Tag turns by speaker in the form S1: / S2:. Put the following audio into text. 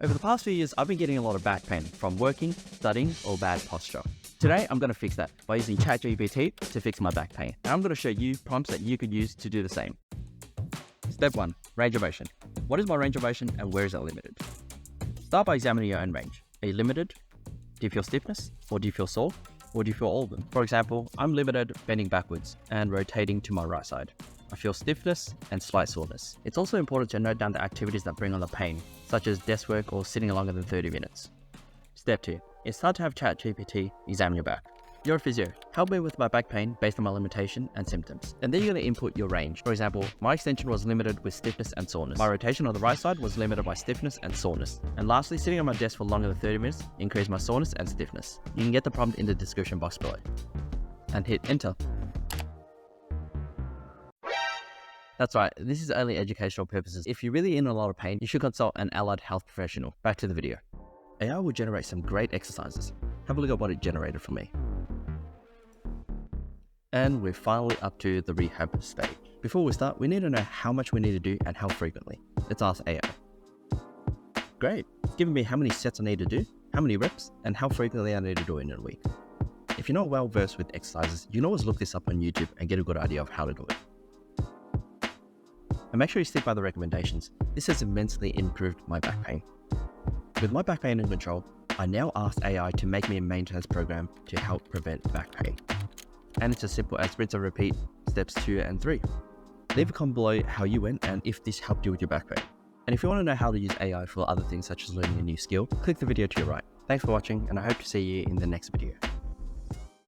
S1: Over the past few years, I've been getting a lot of back pain from working, studying, or bad posture. Today, I'm going to fix that by using ChatGPT to fix my back pain. And I'm going to show you prompts that you could use to do the same. Step 1. Range of motion. What is my range of motion and where is it limited? Start by examining your own range. Are you limited? Do you feel stiffness? Or do you feel sore? Or do you feel all of them? For example, I'm limited bending backwards and rotating to my right side. I feel stiffness and slight soreness. It's also important to note down the activities that bring on the pain, such as desk work or sitting longer than 30 minutes. Step 2. It's time to have ChatGPT examine your back. You're a physio. Help me with my back pain based on my limitation and symptoms. And then you're going to input your range. For example, my extension was limited with stiffness and soreness. My rotation on the right side was limited by stiffness and soreness. And lastly, sitting on my desk for longer than 30 minutes increased my soreness and stiffness. You can get the prompt in the description box below. And hit enter. That's right, this is only educational purposes. If you're really in a lot of pain, you should consult an allied health professional. Back to the video. AI will generate some great exercises. Have a look at what it generated for me. And we're finally up to the rehab stage. Before we start, we need to know how much we need to do and how frequently. Let's ask AI. Great, it's giving me how many sets I need to do, how many reps, and how frequently I need to do it in a week. If you're not well versed with exercises, you can always look this up on YouTube and get a good idea of how to do it. And make sure you stick by the recommendations. This has immensely improved my back pain. With my back pain in control, I now ask AI to make me a maintenance program to help prevent back pain. And it's as simple as rinse and repeat steps 2 and 3. Leave a comment below how you went and if this helped you with your back pain. And if you want to know how to use AI for other things such as learning a new skill, click the video to your right. Thanks for watching and I hope to see you in the next video.